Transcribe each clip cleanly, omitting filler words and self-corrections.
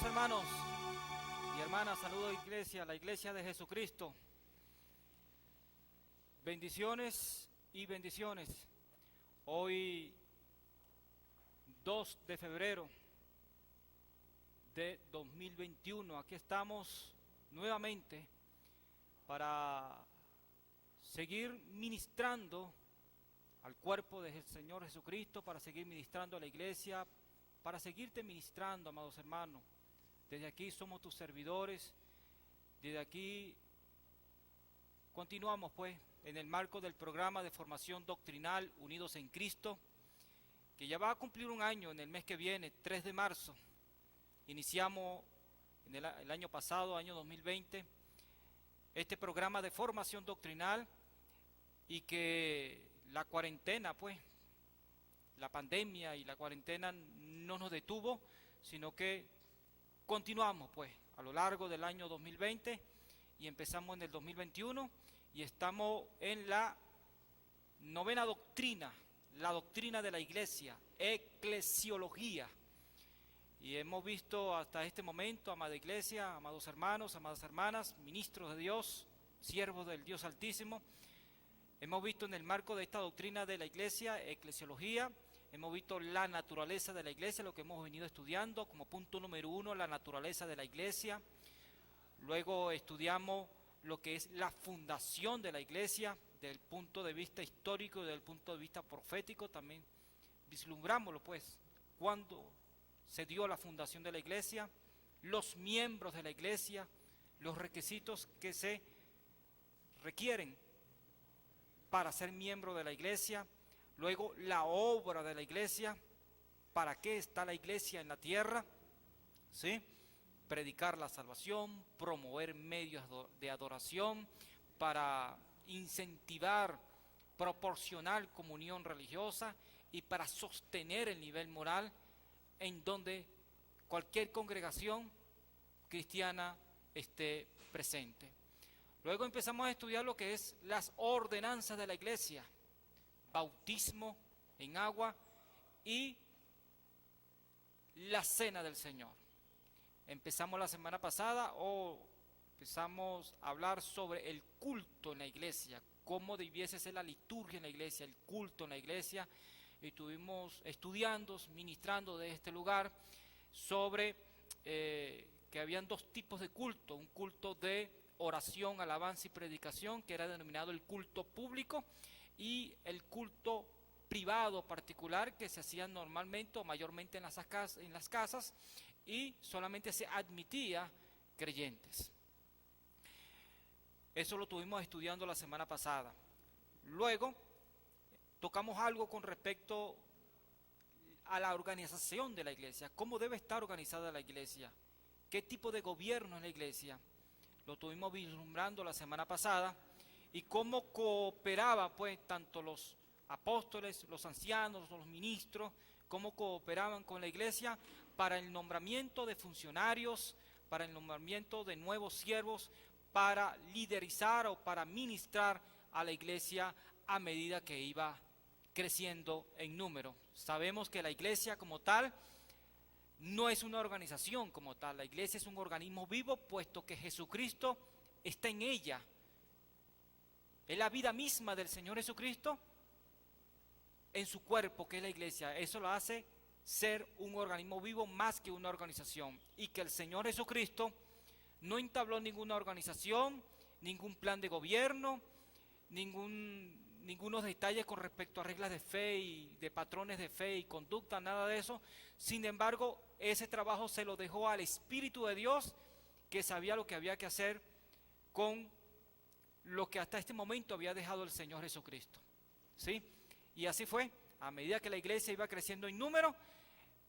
Saludos hermanos y hermanas, saludos iglesia, la iglesia de Jesucristo. Bendiciones y bendiciones. Hoy 2 de febrero de 2021, aquí estamos nuevamente para seguir ministrando al cuerpo del Señor Jesucristo, para seguir ministrando a la iglesia, para seguirte ministrando, amados hermanos. Desde aquí somos tus servidores, desde aquí continuamos pues en el marco del programa de formación doctrinal Unidos en Cristo, que ya va a cumplir un año en el mes que viene, 3 de marzo. Iniciamos en el año pasado, año 2020, este programa de formación doctrinal y que la cuarentena pues, la pandemia y la cuarentena no nos detuvo, sino que continuamos pues a lo largo del año 2020 y empezamos en el 2021 y estamos en la novena doctrina, la doctrina de la iglesia, eclesiología. Y hemos visto hasta este momento, amada iglesia, amados hermanos, amadas hermanas, ministros de Dios, siervos del Dios Altísimo, hemos visto en el marco de esta doctrina de la iglesia, eclesiología, hemos visto la naturaleza de la iglesia, lo que hemos venido estudiando como punto número 1, la naturaleza de la iglesia. Luego estudiamos lo que es la fundación de la iglesia, desde el punto de vista histórico y desde el punto de vista profético. También vislumbrámoslo pues, cuando se dio la fundación de la iglesia, los miembros de la iglesia, los requisitos que se requieren para ser miembro de la iglesia. Luego la obra de la iglesia, ¿para qué está la iglesia en la tierra? ¿Sí? Predicar la salvación, promover medios de adoración, para incentivar, proporcionar comunión religiosa y para sostener el nivel moral en donde cualquier congregación cristiana esté presente. Luego empezamos a estudiar lo que es las ordenanzas de la iglesia, bautismo en agua y la cena del Señor. Empezamos la semana pasada empezamos a hablar sobre el culto en la iglesia, cómo debiese ser la liturgia en la iglesia, el culto en la iglesia, y estuvimos estudiando, ministrando de este lugar sobre que habían dos tipos de culto, un culto de oración, alabanza y predicación, que era denominado el culto público, y el culto privado particular, que se hacía normalmente o mayormente en las casas y solamente se admitía creyentes. Eso lo estuvimos estudiando la semana pasada. Luego tocamos algo con respecto a la organización de la iglesia, cómo debe estar organizada la iglesia, qué tipo de gobierno es la iglesia. Lo estuvimos vislumbrando la semana pasada y cómo cooperaban pues tanto los apóstoles, los ancianos, los ministros, cómo cooperaban con la iglesia para el nombramiento de funcionarios, para el nombramiento de nuevos siervos, para liderizar o para ministrar a la iglesia a medida que iba creciendo en número. Sabemos que la iglesia como tal no es una organización como tal, la iglesia es un organismo vivo, puesto que Jesucristo está en ella. Es la vida misma del Señor Jesucristo en su cuerpo, que es la iglesia. Eso lo hace ser un organismo vivo más que una organización. Y que el Señor Jesucristo no entabló ninguna organización, ningún plan de gobierno, ningunos detalles con respecto a reglas de fe y de patrones de fe y conducta, nada de eso. Sin embargo, ese trabajo se lo dejó al Espíritu de Dios, que sabía lo que había que hacer con lo que hasta este momento había dejado el Señor Jesucristo. ¿Sí? Y así fue, a medida que la iglesia iba creciendo en número,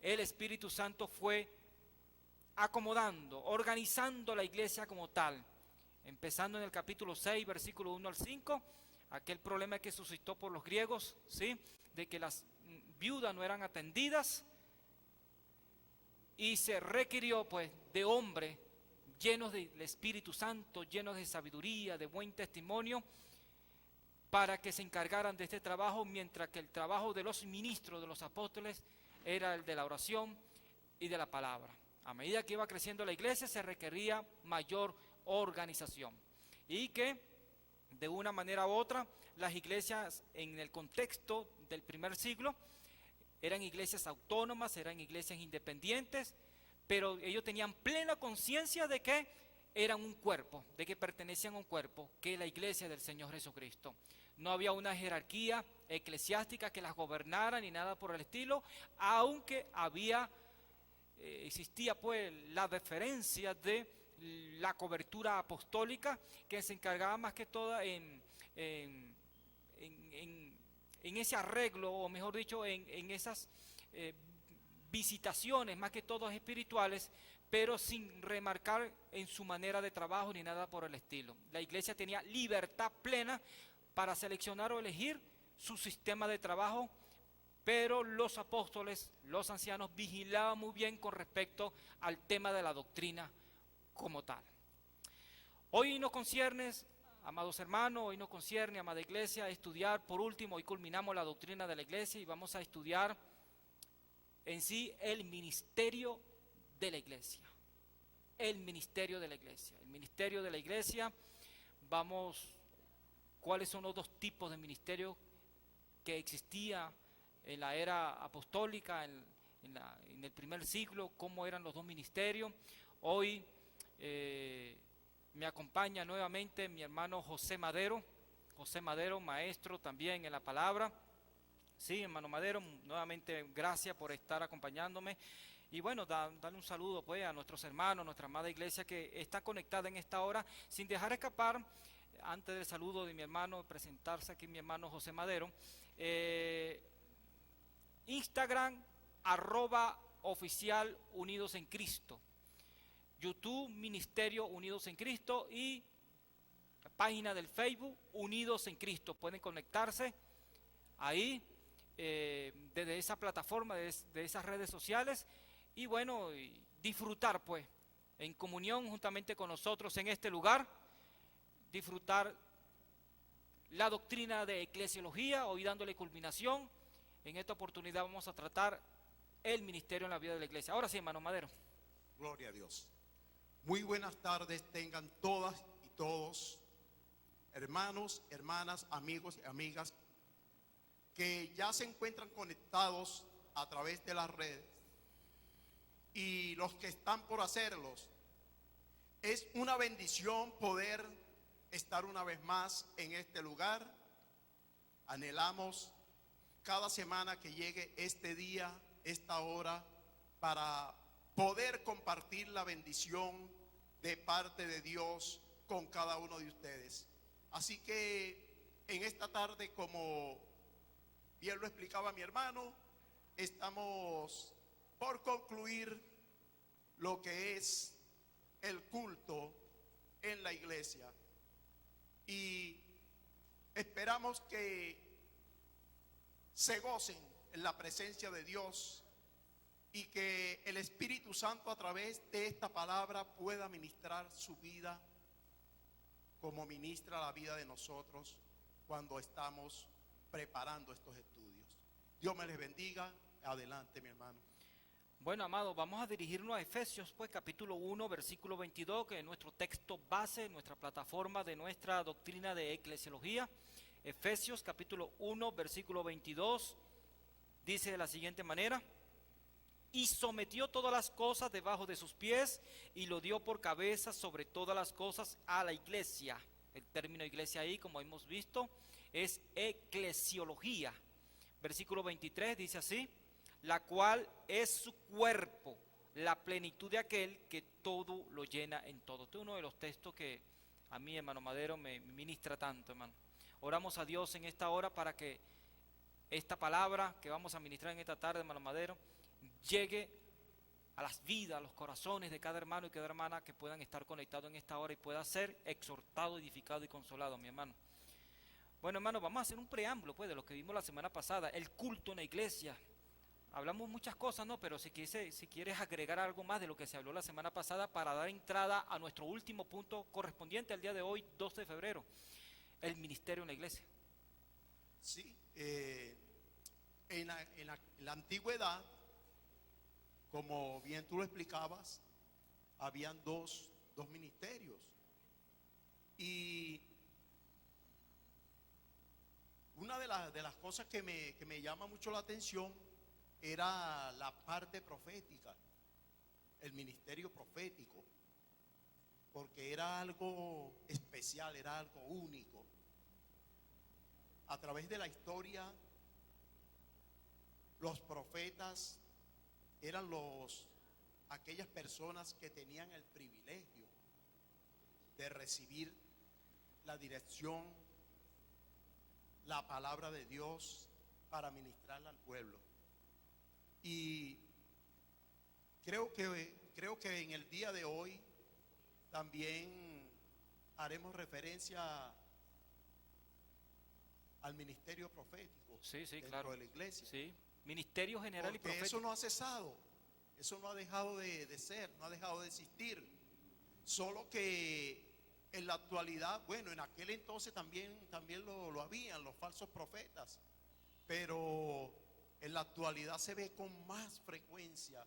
el Espíritu Santo fue acomodando, organizando la iglesia como tal. Empezando en el capítulo 6, versículo 1 al 5, aquel problema que suscitó por los griegos, ¿sí? De que las viudas no eran atendidas, y se requirió pues de hombres llenos del Espíritu Santo, llenos de sabiduría, de buen testimonio, para que se encargaran de este trabajo, mientras que el trabajo de los ministros, de los apóstoles, era el de la oración y de la palabra. a medida que iba creciendo la iglesia se requería mayor organización y que de una manera u otra las iglesias en el contexto del primer siglo eran iglesias autónomas, eran iglesias independientes, pero ellos tenían plena conciencia de que eran un cuerpo, de que pertenecían a un cuerpo, que es la iglesia del Señor Jesucristo. No había una jerarquía eclesiástica que las gobernara ni nada por el estilo, aunque existía pues la deferencia de la cobertura apostólica que se encargaba más que todo en ese arreglo, o mejor dicho, en esas visitaciones, más que todo espirituales, pero sin remarcar en su manera de trabajo ni nada por el estilo. La iglesia tenía libertad plena para seleccionar o elegir su sistema de trabajo, pero los apóstoles, los ancianos, vigilaban muy bien con respecto al tema de la doctrina como tal. Hoy nos concierne, amados hermanos, hoy nos concierne, amada iglesia, estudiar, por último, hoy culminamos la doctrina de la iglesia y vamos a estudiar en sí el ministerio de la iglesia. El ministerio de la iglesia. El ministerio de la iglesia, ¿cuáles son los dos tipos de ministerio que existía en la era apostólica, en el primer siglo? ¿Cómo eran los dos ministerios? Hoy me acompaña nuevamente mi hermano José Madero, maestro también en la palabra. Sí, hermano Madero, nuevamente gracias por estar acompañándome. Y bueno, darle un saludo pues a nuestros hermanos, nuestra amada iglesia que está conectada en esta hora, sin dejar escapar, antes del saludo de mi hermano, presentarse aquí mi hermano José Madero, Instagram, @oficial Unidos en Cristo, YouTube, Ministerio Unidos en Cristo, y la página del Facebook, Unidos en Cristo. Pueden conectarse ahí, desde esa plataforma, de esas redes sociales, y bueno, y disfrutar pues, en comunión juntamente con nosotros en este lugar, disfrutar la doctrina de eclesiología, hoy dándole culminación. En esta oportunidad vamos a tratar el ministerio en la vida de la iglesia. Ahora sí, hermano Madero. Gloria a Dios. Muy buenas tardes tengan todas y todos, hermanos, hermanas, amigos y amigas que ya se encuentran conectados a través de las redes y los que están por hacerlos. Es una bendición poder estar una vez más en este lugar. Anhelamos cada semana que llegue este día, esta hora, para poder compartir la bendición de parte de Dios con cada uno de ustedes. Así que en esta tarde, como bien lo explicaba mi hermano, estamos por concluir lo que es el culto en la iglesia y esperamos que se gocen en la presencia de Dios y que el Espíritu Santo a través de esta palabra pueda ministrar su vida como ministra la vida de nosotros cuando estamos preparando estos estudios. Dios me les bendiga. Adelante, mi hermano. Bueno, amados, vamos a dirigirnos a Efesios, pues capítulo 1, versículo 22, que es nuestro texto base, nuestra plataforma de nuestra doctrina de eclesiología. Efesios capítulo 1, versículo 22, dice de la siguiente manera: y sometió todas las cosas debajo de sus pies y lo dio por cabeza sobre todas las cosas a la iglesia. El término iglesia ahí, como hemos visto, es eclesiología. Versículo 23 dice así: la cual es su cuerpo, la plenitud de aquel que todo lo llena en todo. Este es uno de los textos que a mí, hermano Madero, me ministra tanto, hermano. Oramos a Dios en esta hora para que esta palabra que vamos a ministrar en esta tarde, hermano Madero, llegue a las vidas, a los corazones de cada hermano y cada hermana que puedan estar conectados en esta hora y pueda ser exhortado, edificado y consolado, mi hermano. Bueno, hermano, vamos a hacer un preámbulo pues de lo que vimos la semana pasada, el culto en la iglesia. Hablamos muchas cosas, ¿no? Pero si quieres agregar algo más de lo que se habló la semana pasada para dar entrada a nuestro último punto correspondiente al día de hoy, 12 de febrero, el ministerio en la iglesia. Sí, en la antigüedad, como bien tú lo explicabas, habían dos ministerios. Y una de las cosas que me llama mucho la atención era la parte profética, el ministerio profético, porque era algo especial, era algo único. A través de la historia, los profetas eran aquellas personas que tenían el privilegio de recibir la dirección, la palabra de Dios para ministrarla al pueblo. Y creo que en el día de hoy también haremos referencia al ministerio profético, Sí, dentro claro. de la iglesia. Sí, ministerio general y Porque profético. eso no ha cesado, eso no ha dejado de ser, no ha dejado de existir. Solo que en la actualidad, bueno, en aquel entonces también lo habían los falsos profetas, pero en la actualidad se ve con más frecuencia.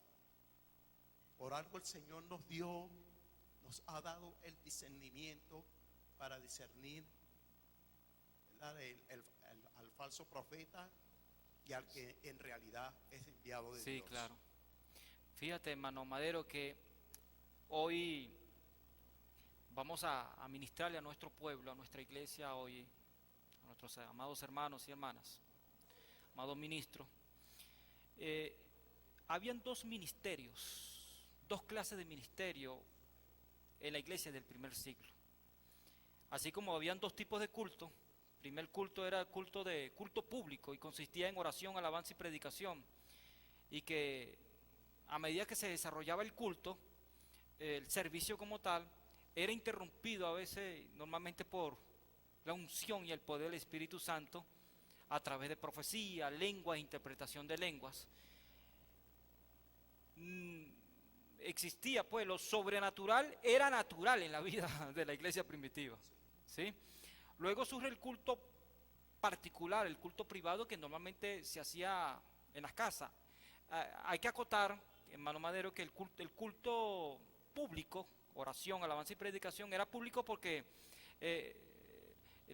Por algo el Señor nos ha dado el discernimiento para discernir, ¿verdad?, al falso profeta y al que en realidad es enviado de Sí, Dios. claro. Fíjate, hermano Madero, que hoy vamos a ministrarle a nuestro pueblo, a nuestra iglesia hoy, a nuestros amados hermanos y hermanas, amados ministros. Habían dos ministerios, dos clases de ministerio en la iglesia del primer siglo. Así como habían dos tipos de culto. El primer culto era culto público y consistía en oración, alabanza y predicación. Y que a medida que se desarrollaba el culto, el servicio como tal, era interrumpido a veces, normalmente por la unción y el poder del Espíritu Santo, a través de profecía, lenguas, interpretación de lenguas. Existía, pues, lo sobrenatural era natural en la vida de la iglesia primitiva, ¿sí? Luego surge el culto particular, el culto privado, que normalmente se hacía en las casas. Hay que acotar, hermano Madero, que el culto público, oración, alabanza y predicación, era público porque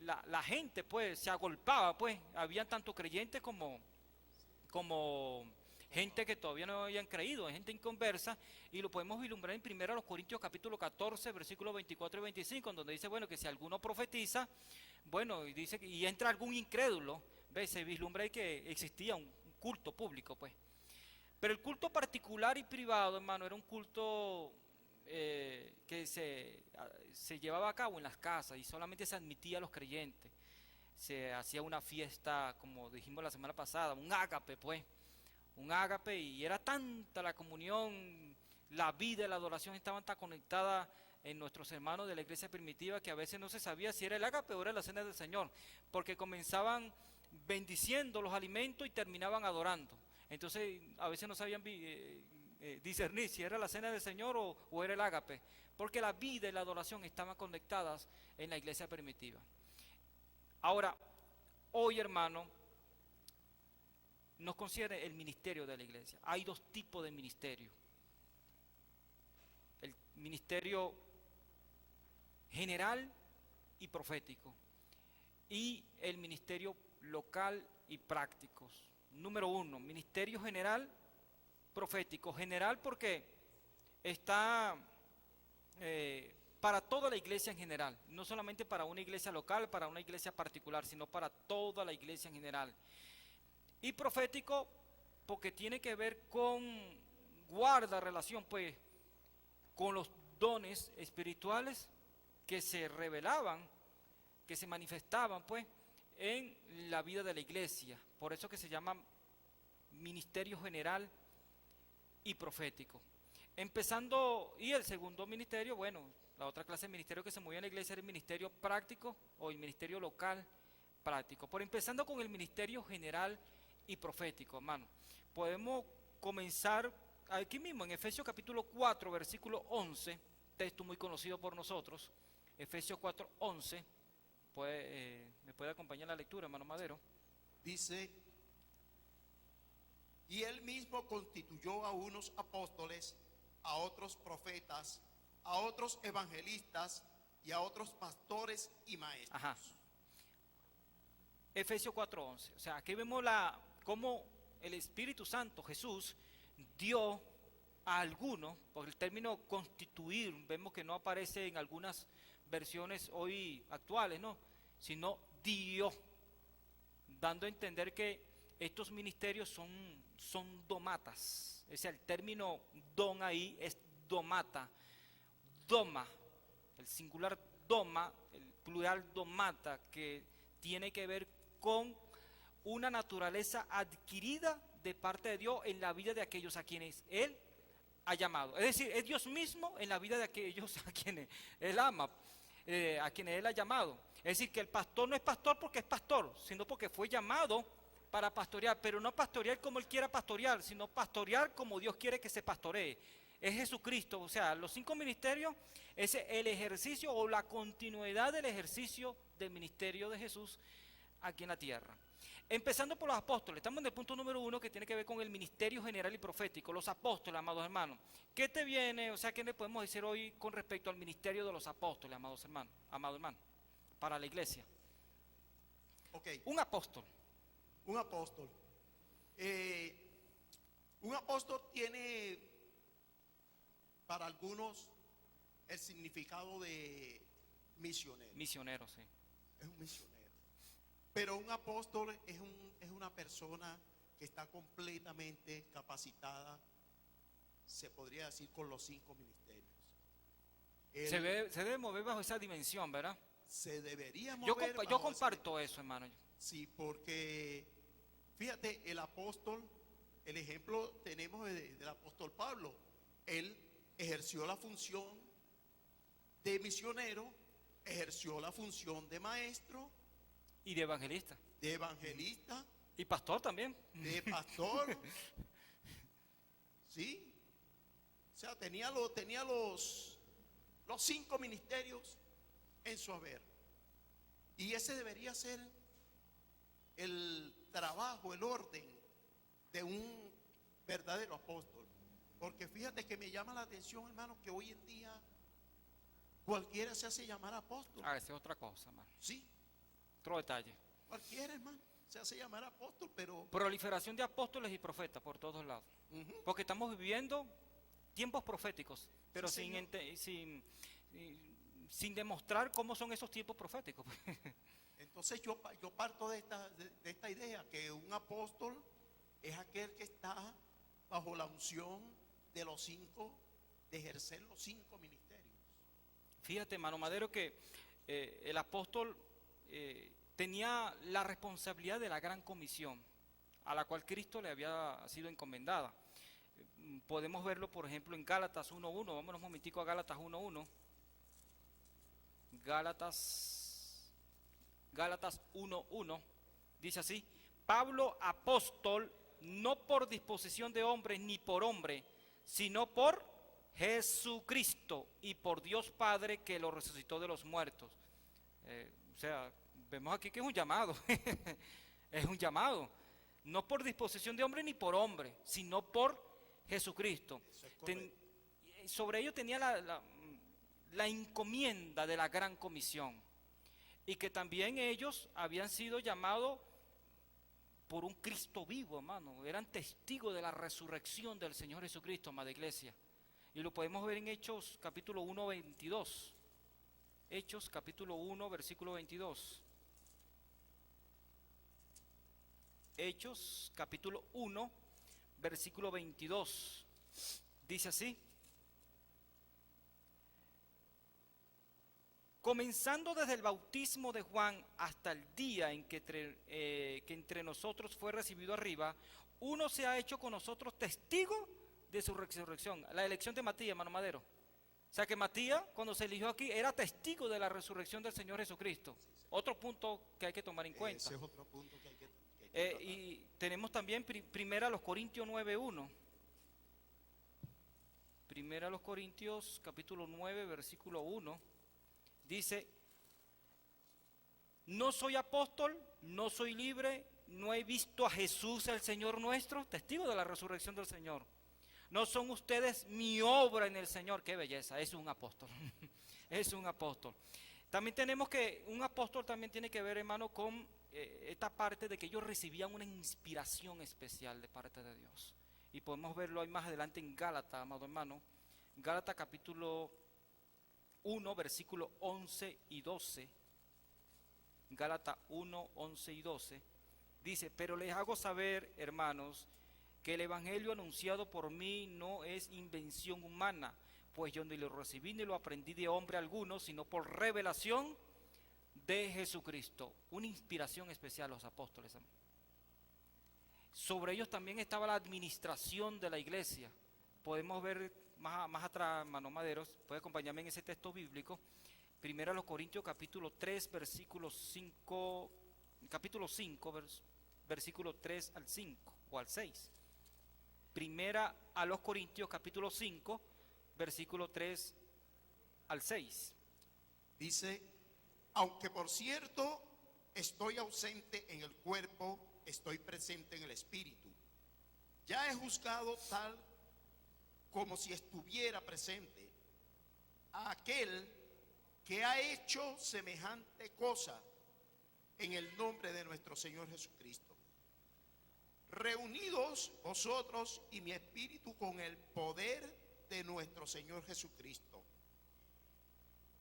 la gente, pues, se agolpaba, pues, habían tanto creyentes como gente que todavía no habían creído, gente inconversa, y lo podemos vislumbrar en 1 Corintios capítulo 14, versículos 24 y 25, en donde dice, bueno, que si alguno profetiza, bueno, y dice, y entra algún incrédulo, ¿ves? Se vislumbra ahí que existía un culto público, pues. Pero el culto particular y privado, hermano, era un culto que se llevaba a cabo en las casas y solamente se admitía a los creyentes. Se hacía una fiesta, como dijimos la semana pasada, un ágape, pues, un ágape, y era tanta la comunión, la vida y la adoración estaban tan conectadas en nuestros hermanos de la iglesia primitiva que a veces no se sabía si era el ágape o era la cena del Señor, porque comenzaban bendiciendo los alimentos y terminaban adorando. Entonces a veces no sabían discernir si era la cena del Señor o era el ágape, porque la vida y la adoración estaban conectadas en la iglesia primitiva. Ahora, hoy, hermano, nos concierne el ministerio de la iglesia. Hay dos tipos de ministerio. El ministerio general y profético, y el ministerio local y prácticos. Número uno, ministerio general, profético. General porque está para toda la iglesia en general, no solamente para una iglesia local, para una iglesia particular, sino para toda la iglesia en general. Y profético porque tiene que ver guarda relación, pues, con los dones espirituales que se revelaban, que se manifestaban, pues, en la vida de la iglesia. Por eso que se llama ministerio general y profético. Empezando, y el segundo ministerio, bueno, la otra clase de ministerio que se movía en la iglesia era el ministerio práctico o el ministerio local práctico. Por empezando con el ministerio general y profético, hermano. Podemos comenzar aquí mismo en Efesios capítulo 4, versículo 11, texto muy conocido por nosotros. Efesios 4, 11. ¿Me puede acompañar la lectura, hermano Madero? Dice, y él mismo mismo constituyó a unos apóstoles, a otros profetas, a otros evangelistas y a otros pastores y maestros. Ajá. Efesios 4:11. O sea, aquí vemos cómo el Espíritu Santo, Jesús, dio a algunos, por el término constituir, vemos que no aparece en algunas versiones hoy actuales, ¿no? Sino dio, dando a entender que estos ministerios son domatas. O sea, el término don ahí es domata, doma, el singular doma, el plural domata, que tiene que ver con una naturaleza adquirida de parte de Dios en la vida de aquellos a quienes Él ha llamado. Es decir, es Dios mismo en la vida de aquellos a quienes Él ama, a quienes Él ha llamado. Es decir, que el pastor no es pastor porque es pastor, sino porque fue llamado para pastorear, pero no pastorear como Él quiera pastorear, sino pastorear como Dios quiere que se pastoree. Es Jesucristo. O sea, los 5 ministerios es el ejercicio o la continuidad del ejercicio del ministerio de Jesús aquí en la tierra. Empezando por los apóstoles, estamos en el punto número 1 que tiene que ver con el ministerio general y profético, los apóstoles, amados hermanos. ¿Qué te viene, o sea, qué le podemos decir hoy con respecto al ministerio de los apóstoles, amados hermanos, amado hermano, para la iglesia? Okay. Un apóstol. Un apóstol. Un apóstol tiene para algunos el significado de misionero. Misionero, sí. Es un misionero. Pero un apóstol es una persona que está completamente capacitada, se podría decir, con los 5 ministerios. Se debe mover bajo esa dimensión, ¿verdad? Se debería mover yo comparto eso, hermano. Sí, porque fíjate, el apóstol, el ejemplo tenemos del apóstol Pablo. Él ejerció la función de misionero, ejerció la función de maestro, Y de evangelista. de evangelista, Y pastor también. de pastor. Sí. O sea, tenía los 5 ministerios en su haber. Y ese debería ser el trabajo, el orden de un verdadero apóstol. Porque fíjate que me llama la atención, hermano, que hoy en día cualquiera se hace llamar apóstol. Esa es otra cosa, hermano. Sí, Otro detalle. cualquiera, hermano, se hace llamar apóstol, pero Proliferación de apóstoles y profetas por todos lados. Porque estamos viviendo tiempos proféticos, pero Sí, sin, señor. sin demostrar cómo son esos tiempos proféticos. entonces yo parto de esta idea, que un apóstol es aquel que está bajo la unción de los 5, de ejercer los 5 ministerios. Fíjate, hermano Madero, que el apóstol tenía la responsabilidad de la gran comisión, a la cual Cristo le había sido encomendada. Podemos verlo, por ejemplo, en Gálatas 1:1. Vámonos un momentico a Gálatas 1:1. Gálatas 1:1 dice así: Pablo, apóstol, no por disposición de hombres ni por hombre, sino por Jesucristo y por Dios Padre que lo resucitó de los muertos. O sea, vemos aquí que es un llamado. Es un llamado. No por disposición de hombre ni por hombre, sino por Jesucristo. Sobre ello tenía la encomienda de la gran comisión. Y que también ellos habían sido llamados por un Cristo vivo, hermano. Eran testigos de la resurrección del Señor Jesucristo, amada iglesia. Y lo podemos ver en Hechos capítulo 1, 22. Hechos capítulo 1, versículo 22. Hechos capítulo 1, versículo 22. Dice así: comenzando desde el bautismo de Juan hasta el día en que entre nosotros fue recibido arriba, uno se ha hecho con nosotros testigo de su resurrección. La elección de Matías, hermano Madero. O sea que Matías, cuando se eligió aquí, era testigo de la resurrección del Señor Jesucristo. Otro punto que hay que tomar en cuenta. Ese es otro punto que hay que y tenemos también primera los Corintios 9:1. Primera los Corintios capítulo 9, versículo 1. Dice: no soy apóstol, no soy libre, no he visto a Jesús el Señor nuestro, testigo de la resurrección del Señor. ¿No son ustedes mi obra en el Señor? ¡Qué belleza! Es un apóstol. Es un apóstol. También tenemos que, un apóstol también tiene que ver, hermano, con esta parte de que ellos recibían una inspiración especial de parte de Dios. Y podemos verlo ahí más adelante en Gálatas, amado hermano. Gálatas capítulo 1, versículos 11 y 12. Gálatas 1, 11 y 12. Dice, pero les hago saber, hermanos, que el evangelio anunciado por mí no es invención humana, pues yo ni lo recibí ni lo aprendí de hombre alguno, sino por revelación de Jesucristo. Una inspiración especial a los apóstoles. Sobre ellos también estaba la administración de la iglesia. Podemos ver más atrás, hermano Maderos, puede acompañarme en ese texto bíblico. Primera a los Corintios capítulo 3, versículo 5, capítulo 5, versículo 3 al 5 o al 6. Primera a los Corintios capítulo 5, versículo 3 al 6. Dice, aunque por cierto estoy ausente en el cuerpo, estoy presente en el espíritu. Ya he juzgado tal como si estuviera presente a aquel que ha hecho semejante cosa en el nombre de nuestro Señor Jesucristo. Reunidos vosotros y mi espíritu con el poder de nuestro Señor Jesucristo.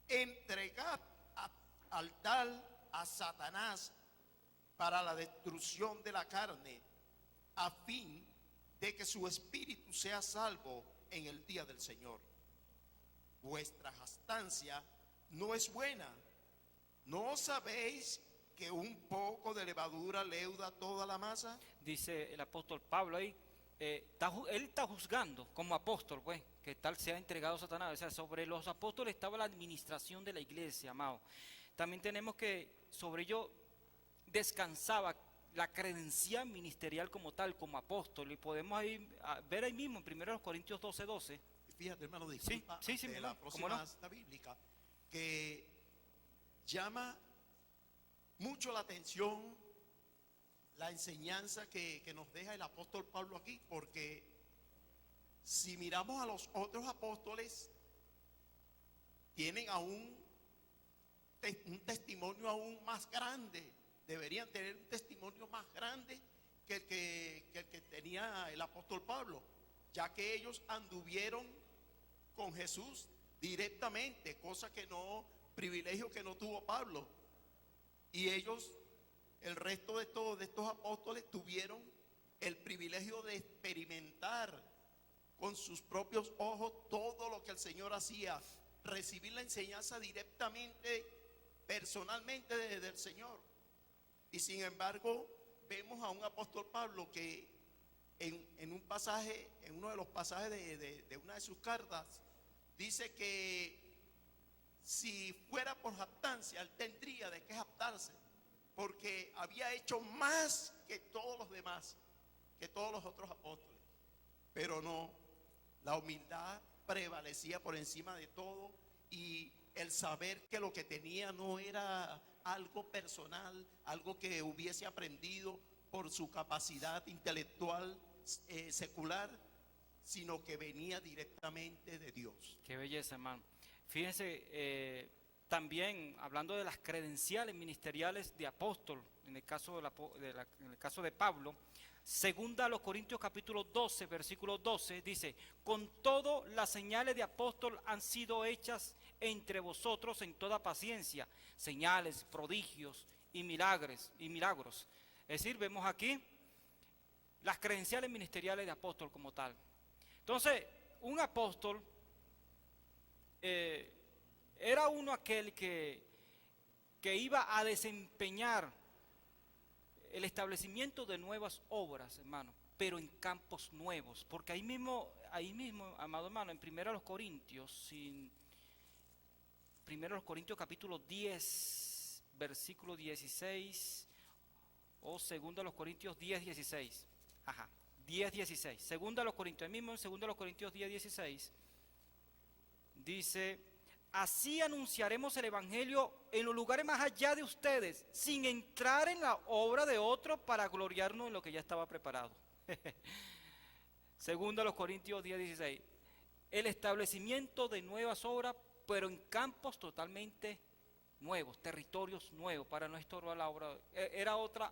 Entregad al tal a Satanás para la destrucción de la carne, a fin de que su espíritu sea salvo en el día del Señor. Vuestra jactancia no es buena. ¿No sabéis que un poco de levadura leuda toda la masa? Dice el apóstol Pablo ahí, él está juzgando como apóstol, pues, que tal se ha entregado a Satanás. O sea, sobre los apóstoles estaba la administración de la iglesia, amado. También tenemos que sobre ello descansaba la credencial ministerial como tal, como apóstol. Y podemos ahí, ver ahí mismo en 1 Corintios 12, 12. Fíjate, hermano, disculpa, Sí, de la próxima cita bíblica, que llama mucho la atención la enseñanza que nos deja el apóstol Pablo aquí, porque si miramos a los otros apóstoles, tienen aún un testimonio aún más grande, deberían tener un testimonio más grande que el que tenía el apóstol Pablo, ya que ellos anduvieron con Jesús directamente, privilegio que no tuvo Pablo. Y ellos, el resto de estos apóstoles, tuvieron el privilegio de experimentar con sus propios ojos todo lo que el Señor hacía, recibir la enseñanza directamente, personalmente del Señor. Y sin embargo, vemos a un apóstol Pablo que en un pasaje, en uno de los pasajes de una de sus cartas, dice que si fuera por jactancia, él tendría de qué jactarse, porque había hecho más que todos los demás, que todos los otros apóstoles. Pero no, la humildad prevalecía por encima de todo, y el saber que lo que tenía no era algo personal, algo que hubiese aprendido por su capacidad intelectual secular, sino que venía directamente de Dios. Qué belleza, hermano. Fíjense, también hablando de las credenciales ministeriales de apóstol, en el caso en el caso de Pablo, segunda a los Corintios capítulo 12, versículo 12, dice, con todo las señales de apóstol han sido hechas entre vosotros en toda paciencia, señales, prodigios y milagros. Es decir, vemos aquí las credenciales ministeriales de apóstol como tal. Entonces, un apóstol era uno aquel que iba a desempeñar el establecimiento de nuevas obras, hermano, pero en campos nuevos, porque ahí mismo, amado hermano, en 1 Corintios capítulo 10, versículo 16, o 2 Corintios 10, 16, 10, 16, 2 Corintios, ahí mismo en 2 Corintios 10, 16, dice, Así anunciaremos el evangelio en los lugares más allá de ustedes, sin entrar en la obra de otro para gloriarnos en lo que ya estaba preparado. Segundo a los Corintios 10:16. El establecimiento de nuevas obras, pero en campos totalmente nuevos, territorios nuevos, para no estorbar la obra. Era otro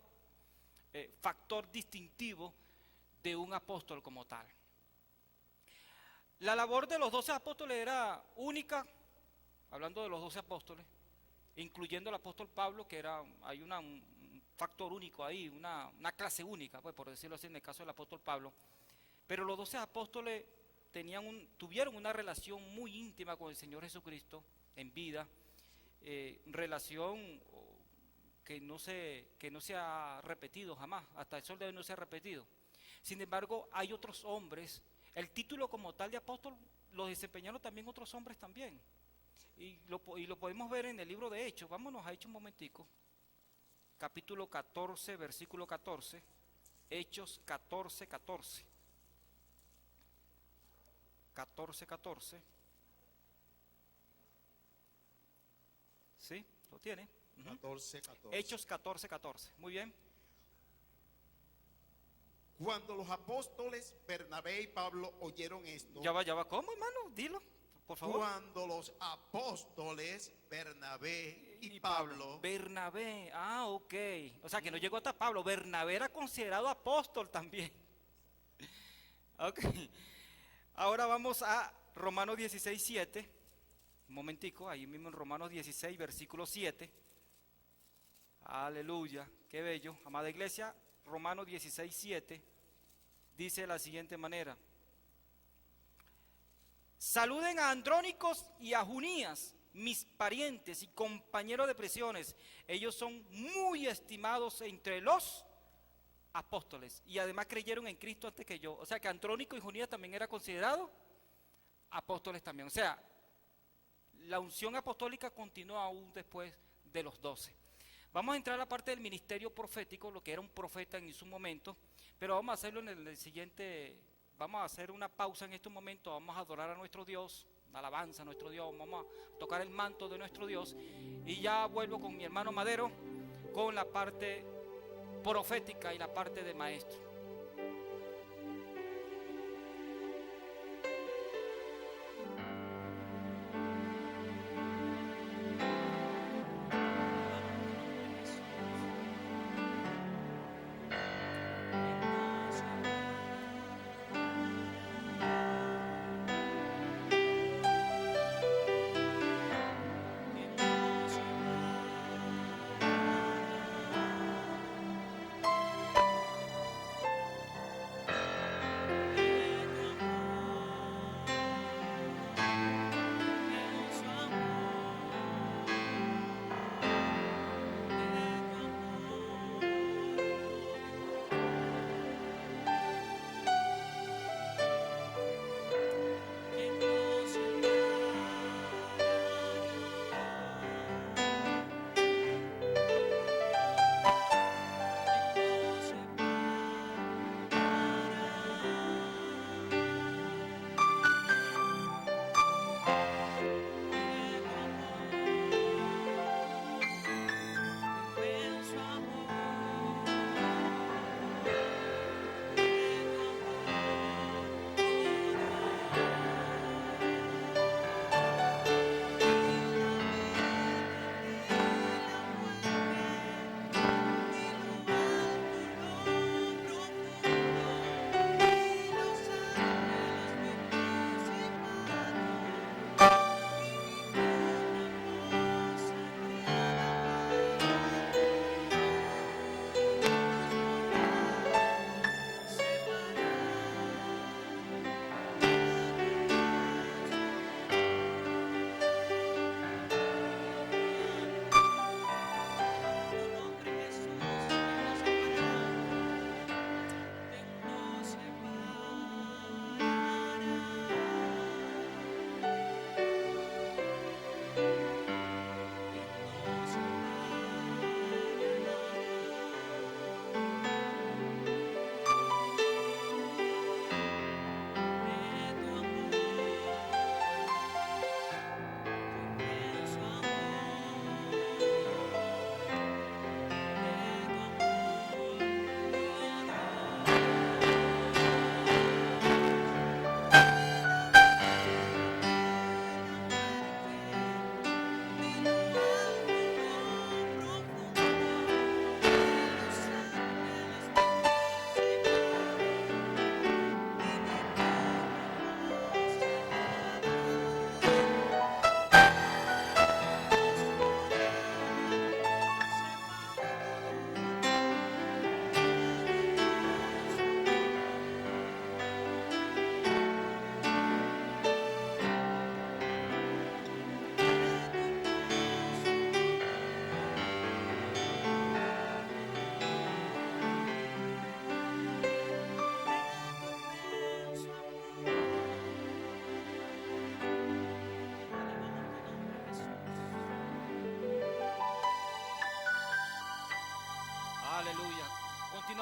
factor distintivo de un apóstol como tal. La labor de los 12 apóstoles era única, hablando de los 12 apóstoles, incluyendo el apóstol Pablo, que hay un factor único ahí, una clase única, pues, por decirlo así, en el caso del apóstol Pablo. Pero los 12 apóstoles tuvieron una relación muy íntima con el Señor Jesucristo en vida, relación que no se ha repetido jamás, hasta el sol de hoy no se ha repetido. Sin embargo, hay otros hombres, el título como tal de apóstol lo desempeñaron también otros hombres también, y lo podemos ver en el libro de Hechos. Vámonos a Hechos un momentico, capítulo 14, versículo 14, Hechos 14, 14. 14, 14. ¿Sí? ¿Lo tiene? 14, 14. Hechos 14, 14. Muy bien. Cuando los apóstoles Bernabé y Pablo oyeron esto. Ya va. ¿Cómo, hermano? Dilo, por favor. Cuando los apóstoles Bernabé y Pablo. Bernabé, ok. O sea que no llegó hasta Pablo. Bernabé era considerado apóstol también. Ok. Ahora vamos a Romanos 16, 7. Un momentico, ahí mismo en Romanos 16, versículo 7. Aleluya, qué bello. Amada iglesia, Romanos 16, 7 dice de la siguiente manera: saluden a Andrónicos y a Junías, mis parientes y compañeros de prisiones. Ellos son muy estimados entre los apóstoles y además creyeron en Cristo antes que yo. O sea que Andrónico y Junías también eran considerados apóstoles también. O sea, la unción apostólica continúa aún después de los 12. Vamos a entrar a la parte del ministerio profético, lo que era un profeta en su momento, pero vamos a hacerlo en el siguiente. Vamos a hacer una pausa en este momento, vamos a adorar a nuestro Dios, una alabanza a nuestro Dios, vamos a tocar el manto de nuestro Dios, y ya vuelvo con mi hermano Madero con la parte profética y la parte de maestro.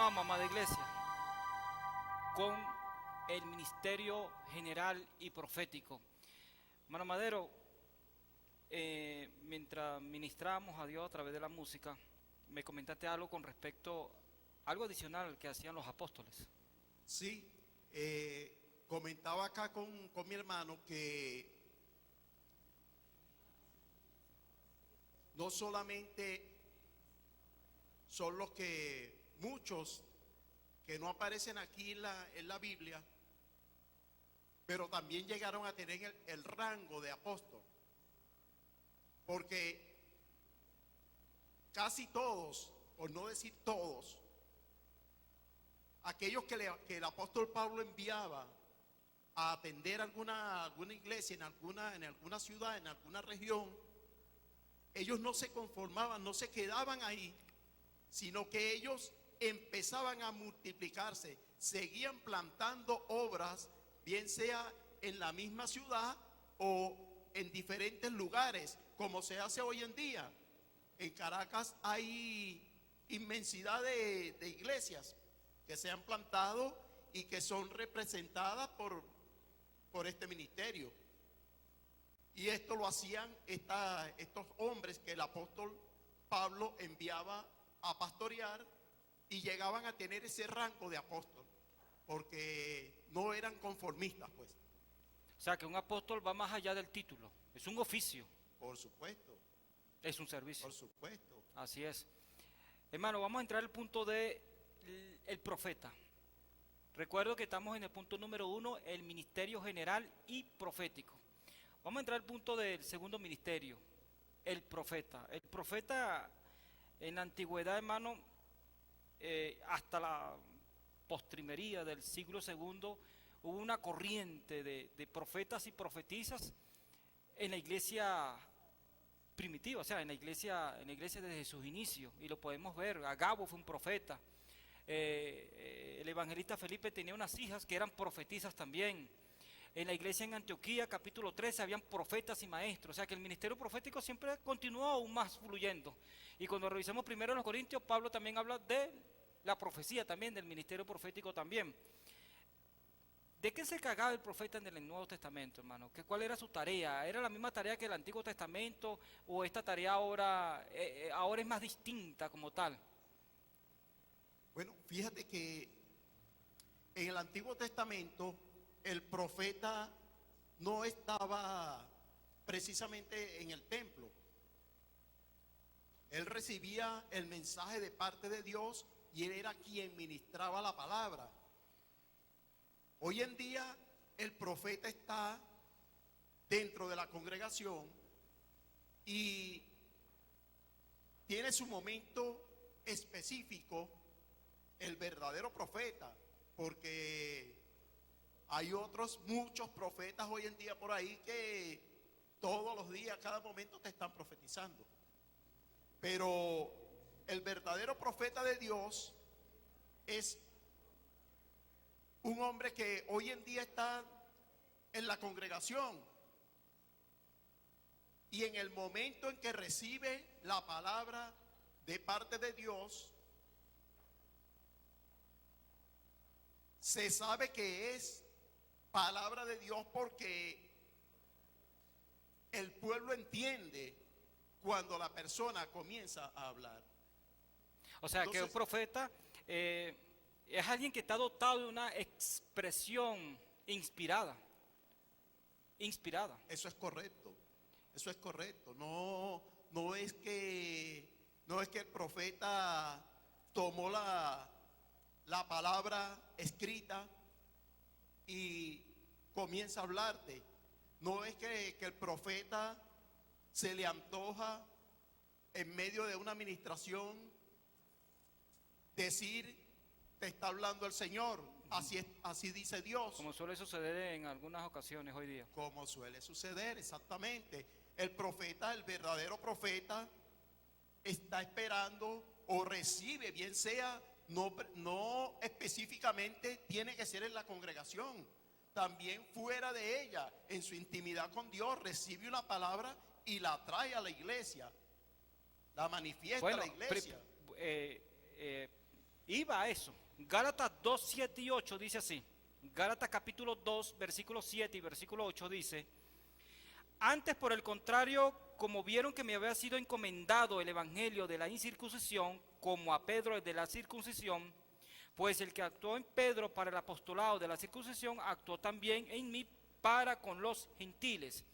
continuamos, amada iglesia, con el ministerio general y profético. Hermano Madero, mientras ministramos a Dios a través de la música, me comentaste algo con respecto, algo adicional que hacían los apóstoles. Sí, comentaba acá con mi hermano que no solamente son los que, muchos que no aparecen aquí en la Biblia, pero también llegaron a tener el rango de apóstol. Porque casi todos, por no decir todos, aquellos que el apóstol Pablo enviaba a atender alguna iglesia en alguna ciudad, en alguna región, ellos no se conformaban, no se quedaban ahí, sino que ellos empezaban a multiplicarse, seguían plantando obras, bien sea en la misma ciudad o en diferentes lugares, como se hace hoy en día. En Caracas hay inmensidad de iglesias que se han plantado y que son representadas por este ministerio. Y esto lo hacían estos hombres que el apóstol Pablo enviaba a pastorear y llegaban a tener ese rango de apóstol, porque no eran conformistas, pues. O sea, que un apóstol va más allá del título, es un oficio. Por supuesto. Es un servicio. Por supuesto. Así es. Hermano, vamos a entrar al punto de el profeta. Recuerdo que estamos en el punto número 1, el ministerio general y profético. Vamos a entrar al punto del segundo ministerio, el profeta. El profeta en la antigüedad, hermano, hasta la postrimería del siglo II, hubo una corriente de profetas y profetisas en la iglesia primitiva, o sea, en la iglesia desde sus inicios, y lo podemos ver. Agabo fue un profeta. El evangelista Felipe tenía unas hijas que eran profetisas también. En la iglesia en Antioquía, capítulo 13, habían profetas y maestros. O sea que el ministerio profético siempre continuó aún más fluyendo. Y cuando revisamos primero los Corintios, Pablo también habla de la profecía también, del ministerio profético también. ¿De qué se encargaba el profeta en el Nuevo Testamento, hermano? ¿Cuál era su tarea? ¿Era la misma tarea que el Antiguo Testamento o esta tarea ahora es más distinta como tal? Bueno, fíjate que en el Antiguo Testamento el profeta no estaba precisamente en el templo. Él recibía el mensaje de parte de Dios y él era quien ministraba la palabra. Hoy en día el profeta está dentro de la congregación y tiene su momento específico, el verdadero profeta, porque hay muchos profetas hoy en día por ahí que todos los días, cada momento te están profetizando. Pero el verdadero profeta de Dios es un hombre que hoy en día está en la congregación y en el momento en que recibe la palabra de parte de Dios, se sabe que es palabra de Dios porque el pueblo entiende cuando la persona comienza a hablar. O sea, entonces, que un profeta es alguien que está dotado de una expresión inspirada. Eso es correcto. Eso es correcto. No es que el profeta tomó la palabra escrita y comienza a hablarte. No es que el profeta se le antoja en medio de una administración decir: te está hablando el Señor, así dice Dios. Como suele suceder en algunas ocasiones hoy día. Como suele suceder, exactamente. El profeta, el verdadero profeta, está esperando o recibe, bien sea, no específicamente tiene que ser en la congregación, también fuera de ella, en su intimidad con Dios, recibe una palabra y la trae a la iglesia, la manifiesta a la iglesia. iba a eso. Gálatas 2, 7 y 8 dice así. Gálatas capítulo 2, versículo 7 y versículo 8 dice: antes, por el contrario, como vieron que me había sido encomendado el evangelio de la incircuncisión, como a Pedro el de la circuncisión, pues el que actuó en Pedro para el apostolado de la circuncisión, actuó también en mí para con los gentiles.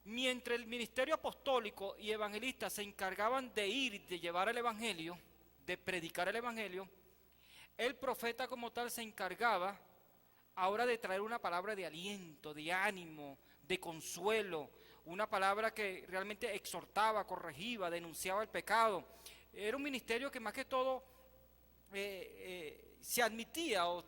Mientras el ministerio apostólico y evangelista se encargaban de ir y de llevar el evangelio, de predicar el evangelio, el profeta como tal se encargaba ahora de traer una palabra de aliento, de ánimo, de consuelo, una palabra que realmente exhortaba, corregía, denunciaba el pecado. Era un ministerio que más que todo se admitía o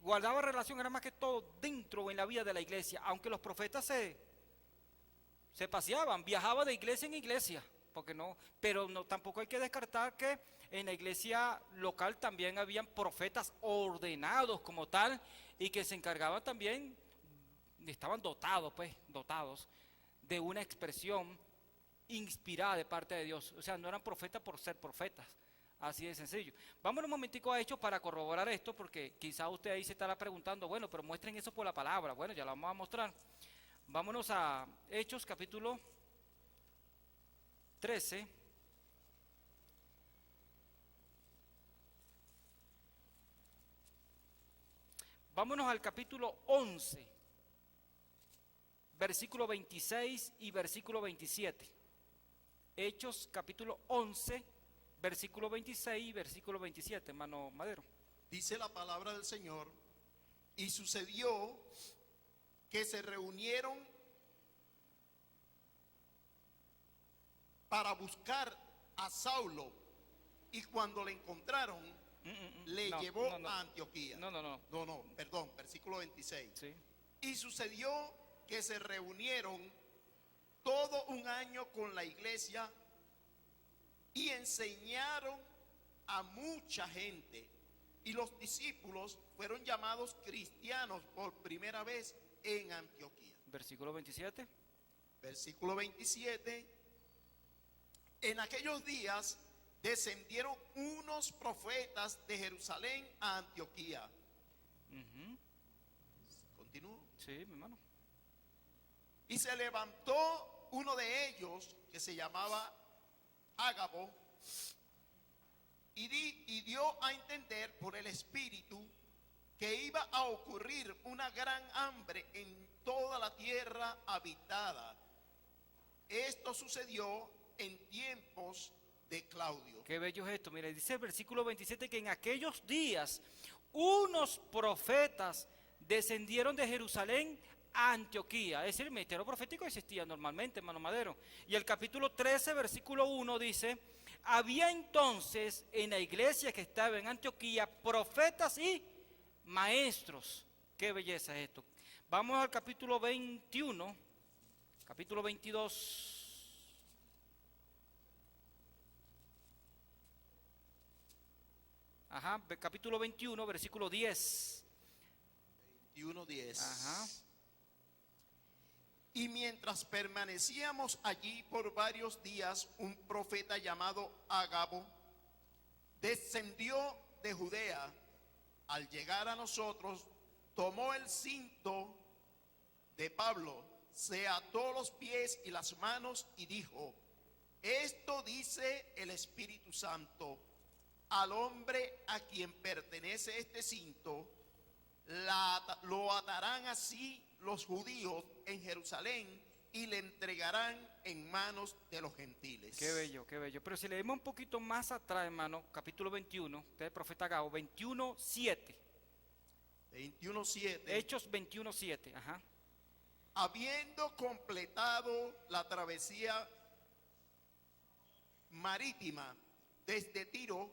guardaba relación, era más que todo dentro en la vida de la iglesia, aunque los profetas se paseaban, viajaban de iglesia en iglesia, porque no, pero no, tampoco hay que descartar que en la iglesia local también habían profetas ordenados como tal y que se encargaban también, estaban dotados de una expresión inspirada de parte de Dios. O sea, no eran profetas por ser profetas, así de sencillo. Vamos un momentico a Hechos para corroborar esto, porque quizá usted ahí se estará preguntando, bueno, pero muestren eso por la palabra. Bueno, ya lo vamos a mostrar. Vámonos a Hechos capítulo 13. Vámonos al capítulo 11, versículo 26 y versículo 27. Hechos capítulo 11, versículo 26 y versículo 27, hermano Madero. Dice la palabra del Señor: y sucedió que se reunieron para buscar a Saulo, y cuando le encontraron, le llevó a Antioquía. No, perdón, versículo 26. Sí. Y sucedió que se reunieron todo un año con la iglesia y enseñaron a mucha gente, y los discípulos fueron llamados cristianos por primera vez en Antioquía. Versículo 27. Versículo 27. En aquellos días descendieron unos profetas de Jerusalén a Antioquía. ¿Continúo? Sí, mi hermano. Y se levantó uno de ellos que se llamaba Ágabo y dio a entender por el Espíritu que iba a ocurrir una gran hambre en toda la tierra habitada. Esto sucedió en tiempos de Claudio. Qué bello es esto. Mira, dice el versículo 27 que en aquellos días unos profetas descendieron de Jerusalén a Antioquía. Es decir, el ministerio profético existía normalmente, hermano Madero. Y el capítulo 13, versículo 1 dice: había entonces en la iglesia que estaba en Antioquía profetas y maestros. Qué belleza es esto. Vamos al capítulo 21, capítulo 22. Capítulo 21, versículo 10. 21:10. Ajá. Y mientras permanecíamos allí por varios días, un profeta llamado Ágabo descendió de Judea. Al llegar a nosotros, tomó el cinto de Pablo, se ató los pies y las manos y dijo: esto dice el Espíritu Santo: al hombre a quien pertenece este cinto, lo atarán así los judíos en Jerusalén y le entregarán en manos de los gentiles. Qué bello, qué bello. Pero si leemos un poquito más atrás, hermano, capítulo 21, que es el profeta Ágabo, 21:7. 21:7. Hechos 21:7, ajá. Habiendo completado la travesía marítima desde Tiro,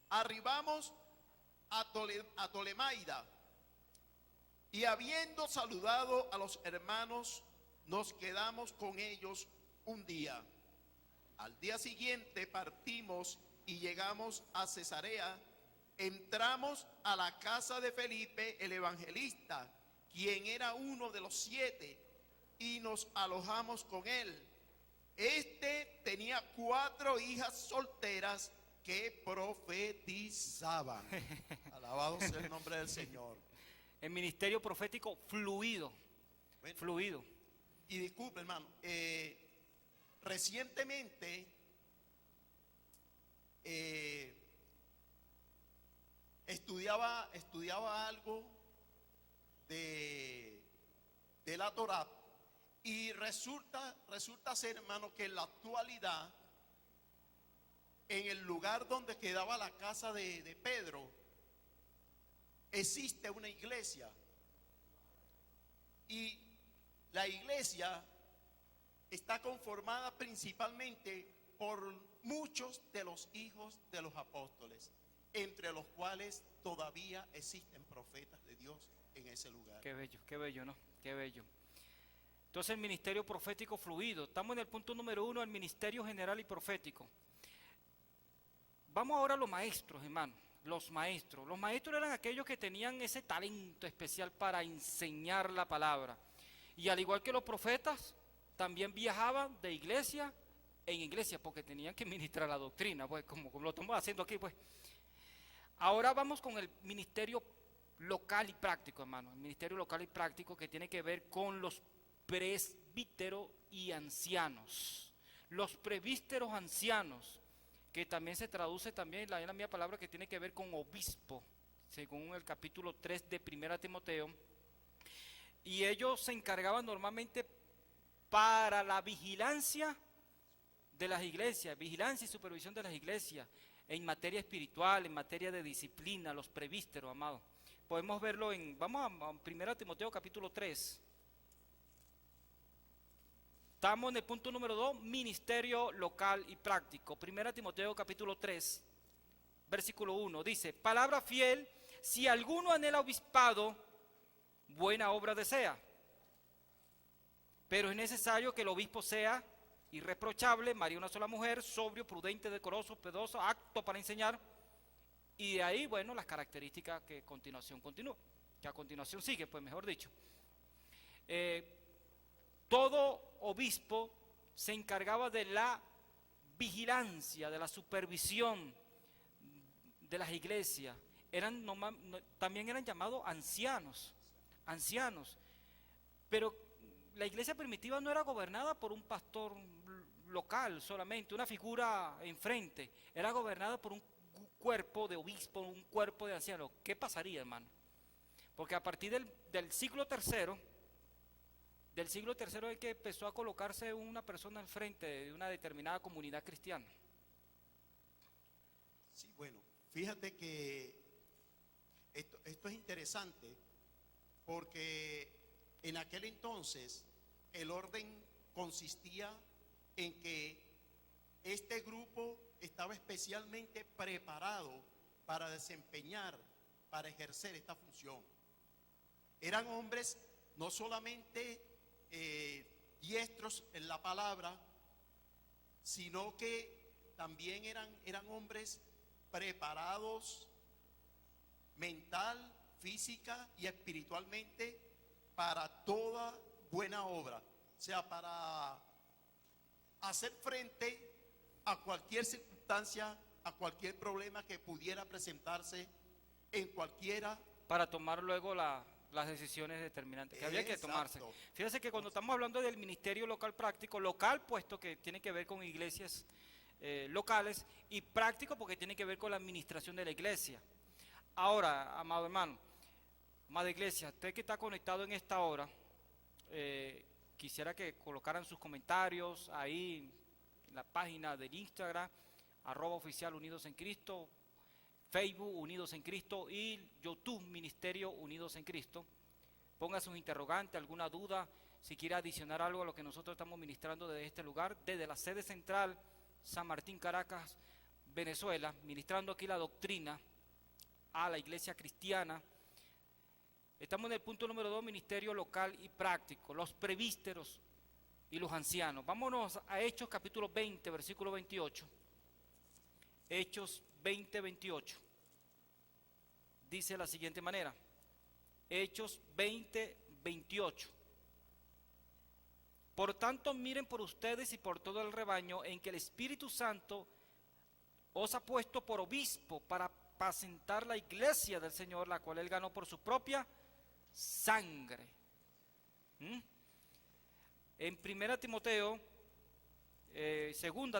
arribamos a Tolemaida, y habiendo saludado a los hermanos, nos quedamos con ellos un día. Al día siguiente partimos y llegamos a Cesarea. Entramos a la casa de Felipe el evangelista, quien era uno de los 7, y nos alojamos con él. Este tenía 4 hijas solteras que profetizaban. Alabado sea el nombre del Señor. El ministerio profético fluido. Bueno, Fluido. y disculpe, hermano, recientemente estudiaba algo de la Torá, y resulta ser, hermano, que en la actualidad, en el lugar donde quedaba la casa de Pedro, existe una iglesia, y la iglesia está conformada principalmente por muchos de los hijos de los apóstoles, entre los cuales todavía existen profetas de Dios en ese lugar. Qué bello, ¿no? Qué bello. Entonces el ministerio profético fluido. Estamos en el punto número 1, el ministerio general y profético. Vamos ahora a los maestros, hermano. Los maestros. Los maestros eran aquellos que tenían ese talento especial para enseñar la palabra. Y al igual que los profetas, también viajaban de iglesia en iglesia, porque tenían que ministrar la doctrina, pues como lo estamos haciendo aquí, pues. Ahora vamos con el ministerio local y práctico, hermano. El ministerio local y práctico, que tiene que ver con los presbíteros y ancianos. Los presbíteros ancianos, que también se traduce también en la misma palabra, que tiene que ver con obispo, según el capítulo 3 de 1 Timoteo. Y ellos se encargaban normalmente para la vigilancia de las iglesias, vigilancia y supervisión de las iglesias, en materia espiritual, en materia de disciplina, los presbíteros, amados. Podemos verlo vamos a 1 Timoteo capítulo 3. Estamos en el punto número 2, ministerio local y práctico. 1 Timoteo capítulo 3, versículo 1, dice: palabra fiel, si alguno anhela obispado, buena obra desea. Pero es necesario que el obispo sea irreprochable, marido de una sola mujer, sobrio, prudente, decoroso, piadoso, apto para enseñar. Y de ahí, bueno, las características que a continuación sigue, pues mejor dicho. Todo obispo se encargaba de la vigilancia, de la supervisión de las iglesias. También eran llamados ancianos, pero la iglesia primitiva no era gobernada por un pastor local solamente, una figura enfrente, era gobernada por un cuerpo de obispo, un cuerpo de ancianos. ¿Qué pasaría, hermano? Porque a partir del siglo tercero es que empezó a colocarse una persona al frente de una determinada comunidad cristiana. Sí, bueno, fíjate que esto es interesante, porque en aquel entonces el orden consistía en que este grupo estaba especialmente preparado para ejercer esta función. Eran hombres no solamente diestros en la palabra, sino que también eran hombres preparados mental, física y espiritualmente para toda buena obra, o sea, para hacer frente a cualquier circunstancia, a cualquier problema que pudiera presentarse en cualquiera. Para tomar luego las decisiones determinantes que había que tomarse. Fíjense que cuando estamos hablando del ministerio local práctico, local puesto que tiene que ver con iglesias locales, y práctico porque tiene que ver con la administración de la iglesia. Ahora, amado hermano, amada iglesia, usted que está conectado en esta hora, quisiera que colocaran sus comentarios ahí en la página del Instagram, @oficial Unidos en Cristo, Facebook Unidos en Cristo y YouTube Ministerio Unidos en Cristo. Ponga sus interrogantes, alguna duda, si quiere adicionar algo a lo que nosotros estamos ministrando desde este lugar, desde la sede central, San Martín, Caracas, Venezuela, ministrando aquí la doctrina a la iglesia cristiana. Estamos en el punto número 2, ministerio local y práctico, los presbíteros y los ancianos. Vámonos a Hechos capítulo 20, versículo 28. Hechos 20, 28. Dice de la siguiente manera. Hechos 20, 28. Por tanto, miren por ustedes y por todo el rebaño en que el Espíritu Santo os ha puesto por obispo para apacentar la iglesia del Señor, la cual él ganó por su propia sangre. En segunda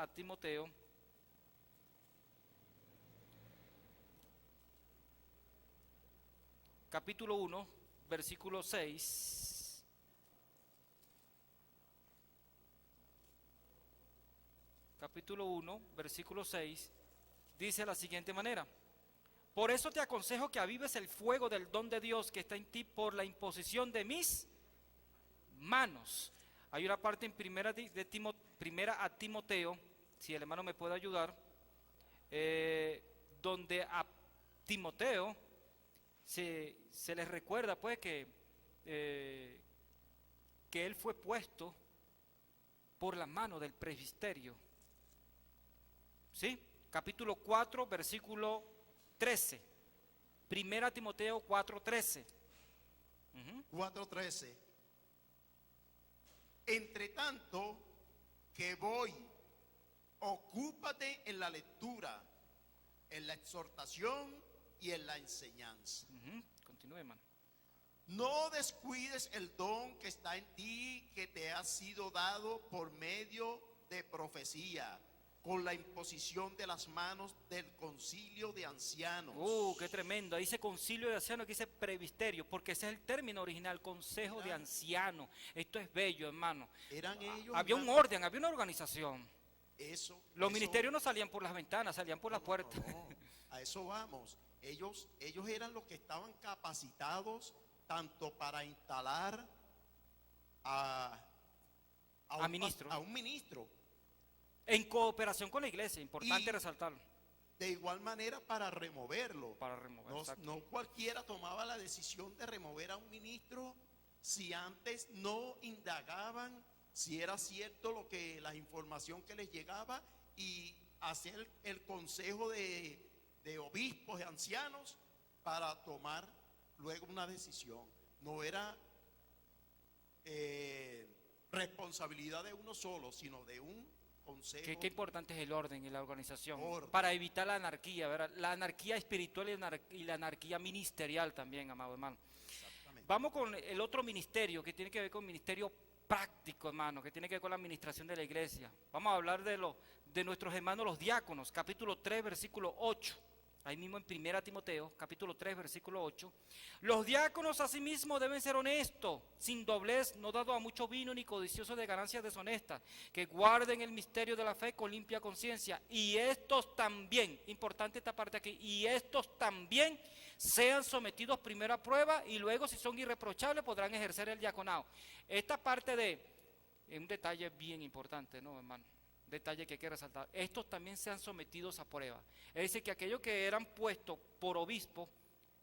a Timoteo, capítulo 1, versículo 6. Capítulo 1, versículo 6, dice de la siguiente manera: por eso te aconsejo que avives el fuego del don de Dios que está en ti por la imposición de mis manos. Hay una parte en primera a Timoteo, si el hermano me puede ayudar, donde a Timoteo se les recuerda pues que él fue puesto por la mano del presbiterio. ¿Sí? Capítulo 4, versículo 13. Primera Timoteo 4:13. 4:13. Entre tanto que voy, ocúpate en la lectura, en la exhortación y en la enseñanza. Continúe, hermano. No descuides el don que está en ti, que te ha sido dado por medio de profecía, con la imposición de las manos del concilio de ancianos. Qué tremendo. Ahí dice concilio de ancianos, aquí dice presbiterio, porque ese es el término original, consejo de ancianos. Esto es bello, hermano. Eran ellos. Había un orden, había una organización. Los ministerios no salían por las ventanas, salían por la puerta. No, a eso vamos. Ellos eran los que estaban capacitados tanto para instalar a un ministro. En cooperación con la iglesia, importante resaltarlo. De igual manera para removerlo. No cualquiera tomaba la decisión de remover a un ministro si antes no indagaban si era cierto la información que les llegaba y hacer el consejo de obispos, de ancianos, para tomar luego una decisión. No era responsabilidad de uno solo, sino de un consejo. Qué importante es el orden y la organización para evitar la anarquía, ¿verdad? La anarquía espiritual y la anarquía ministerial también, amado hermano. Vamos con el otro ministerio que tiene que ver con ministerio práctico, hermano, que tiene que ver con la administración de la iglesia. Vamos a hablar de nuestros hermanos los diáconos, capítulo 3, versículo 8. Ahí mismo en 1 Timoteo, capítulo 3, versículo 8. Los diáconos asimismo deben ser honestos, sin doblez, no dado a mucho vino ni codiciosos de ganancias deshonestas, que guarden el misterio de la fe con limpia conciencia. Y estos también, importante esta parte aquí, y estos también sean sometidos primero a prueba y luego, si son irreprochables, podrán ejercer el diaconado. Esta parte es un detalle bien importante, ¿no, hermano? Detalle que hay que resaltar. Estos también sean sometidos a prueba. Es decir, que aquellos que eran puestos por obispo,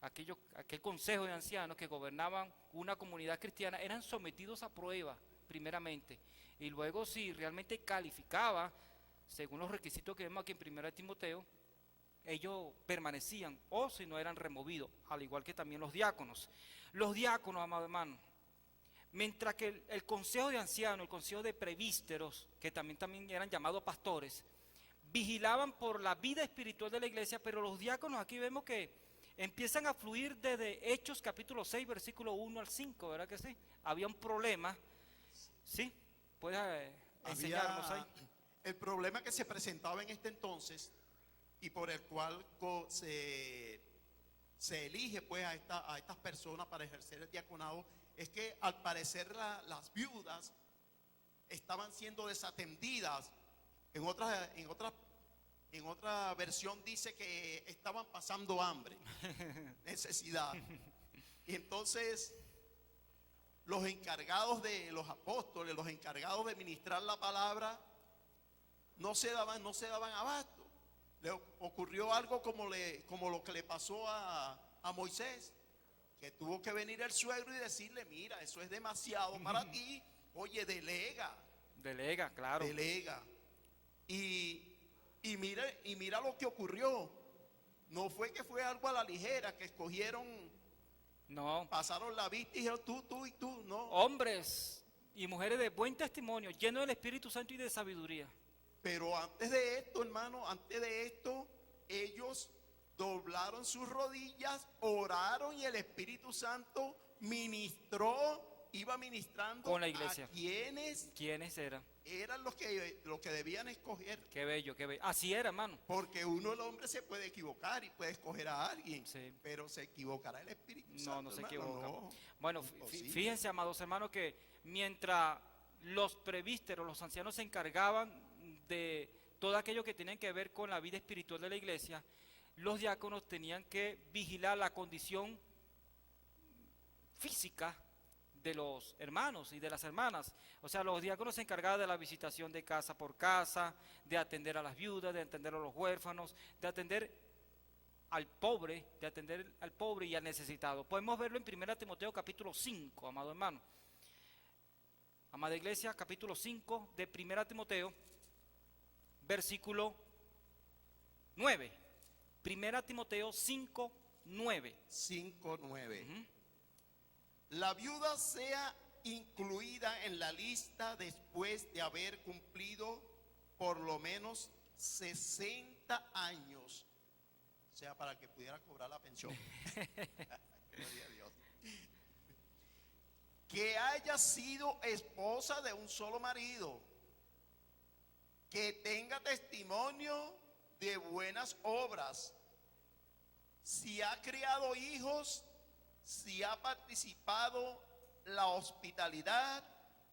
aquel consejo de ancianos que gobernaban una comunidad cristiana, eran sometidos a prueba, primeramente. Y luego, si realmente calificaba, según los requisitos que vemos aquí en 1 Timoteo, ellos permanecían, o si no, eran removidos, al igual que también los diáconos. Los diáconos, amado hermano, mientras que el consejo de ancianos, el consejo de presbíteros, que también eran llamados pastores, vigilaban por la vida espiritual de la iglesia, pero los diáconos aquí vemos que empiezan a fluir desde Hechos capítulo 6, versículo 1 al 5, ¿verdad que sí? Había un problema, ¿sí? ¿Puedes enseñarnos ahí? El problema que se presentaba en este entonces y por el cual se elige pues a estas personas para ejercer el diaconado, es que al parecer las viudas estaban siendo desatendidas. En otra versión dice que estaban pasando hambre, necesidad. Y entonces los encargados de los apóstoles, los encargados de ministrar la palabra, no se daban abasto. Le ocurrió algo como lo que le pasó a Moisés, que tuvo que venir el suegro y decirle: mira, eso es demasiado para ti, oye, delega, claro. Delega. Y mira lo que ocurrió. No fue que fue algo a la ligera, que escogieron, no, pasaron la vista y dijeron tú y tú, no. Hombres y mujeres de buen testimonio, llenos del Espíritu Santo y de sabiduría. Pero antes de esto, hermano, antes de esto, ellos doblaron sus rodillas, oraron y el Espíritu Santo iba ministrando Con la iglesia. a quienes ¿Quiénes eran? eran los que debían escoger. Qué bello, qué bello. Así era, hermano. Porque el hombre se puede equivocar y puede escoger a alguien, Sí. pero se equivocará el Espíritu No, Santo. no se hermano, equivoca. no. Bueno, Imposible. fíjense, amados hermanos, que mientras los presbíteros, los ancianos se encargaban de todo aquello que tiene que ver con la vida espiritual de la iglesia, los diáconos tenían que vigilar la condición física de los hermanos y de las hermanas. O sea, los diáconos se encargaban de la visitación de casa por casa, de atender a las viudas, de atender a los huérfanos, de atender al pobre, y al necesitado. Podemos verlo en 1 Timoteo capítulo 5, amado hermano. Amada iglesia, capítulo 5 de 1 Timoteo, versículo 9. 1 Timoteo 5, 9. 5:9. La viuda sea incluida en la lista después de haber cumplido por lo menos 60 años. O sea, para que pudiera cobrar la pensión. Gloria a Dios. Que haya sido esposa de un solo marido, que tenga testimonio de buenas obras, si ha criado hijos, si ha participado la hospitalidad,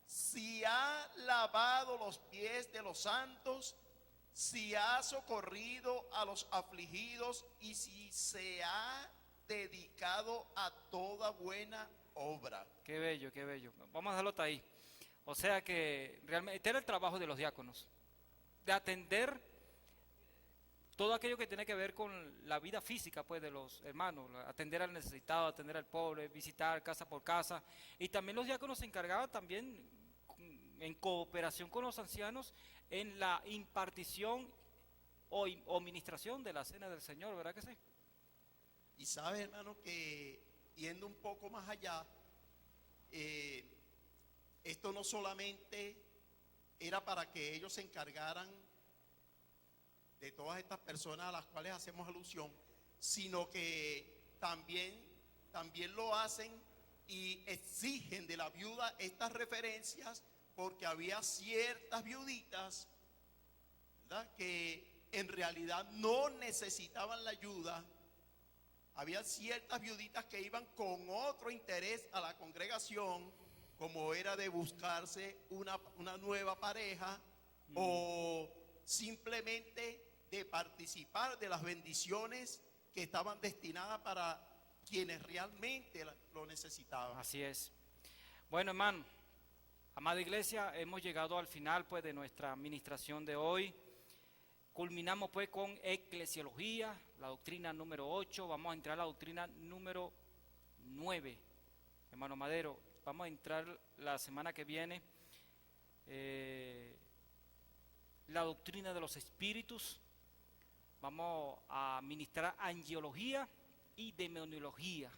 si ha lavado los pies de los santos, si ha socorrido a los afligidos y si se ha dedicado a toda buena obra. Qué bello, qué bello. Vamos a dejarlo hasta ahí. O sea que realmente este era el trabajo de los diáconos, de atender todo aquello que tiene que ver con la vida física, pues, de los hermanos, atender al necesitado, atender al pobre, visitar casa por casa. Y también los diáconos se encargaban también, en cooperación con los ancianos, en la impartición o ministración de la cena del Señor, ¿verdad que sí? Y sabes, hermano, que yendo un poco más allá, esto no solamente era para que ellos se encargaran de todas estas personas a las cuales hacemos alusión, sino que también lo hacen y exigen de la viuda estas referencias, porque había ciertas viuditas, ¿verdad?, que en realidad no necesitaban la ayuda. Había ciertas viuditas que iban con otro interés a la congregación, como era de buscarse una nueva pareja o simplemente de participar de las bendiciones que estaban destinadas para quienes realmente lo necesitaban. Así es. Bueno, hermano, amada iglesia, hemos llegado al final, pues, de nuestra administración de hoy. Culminamos, pues, con eclesiología, la doctrina número 8. Vamos a entrar a la doctrina número 9. Hermano Madero, vamos a entrar la semana que viene la doctrina de los espíritus. Vamos a ministrar angiología y demonología.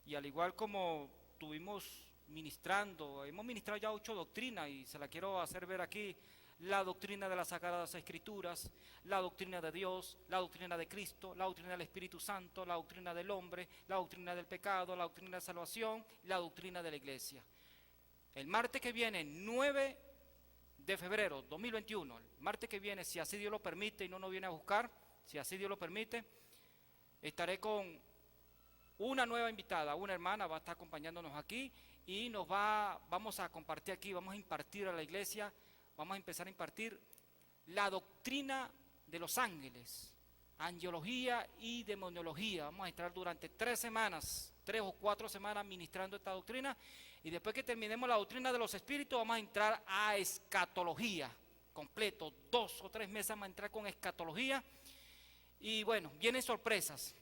Y al igual como hemos ministrado ya 8 doctrinas, y se la quiero hacer ver aquí: la doctrina de las Sagradas Escrituras, la doctrina de Dios, la doctrina de Cristo, la doctrina del Espíritu Santo, la doctrina del hombre, la doctrina del pecado, la doctrina de salvación, la doctrina de la iglesia. El martes que viene, 9 de febrero 2021, el martes que viene, si así Dios lo permite y no nos viene a buscar, si así Dios lo permite, estaré con una nueva invitada, una hermana va a estar acompañándonos aquí y vamos a compartir aquí, vamos a impartir a la iglesia, vamos a empezar a impartir la doctrina de los ángeles, angiología y demonología. Vamos a estar durante 3 o 4 semanas ministrando esta doctrina, y después que terminemos la doctrina de los espíritus vamos a entrar a escatología completo. 2 o 3 meses vamos a entrar con escatología. Y bueno, vienen sorpresas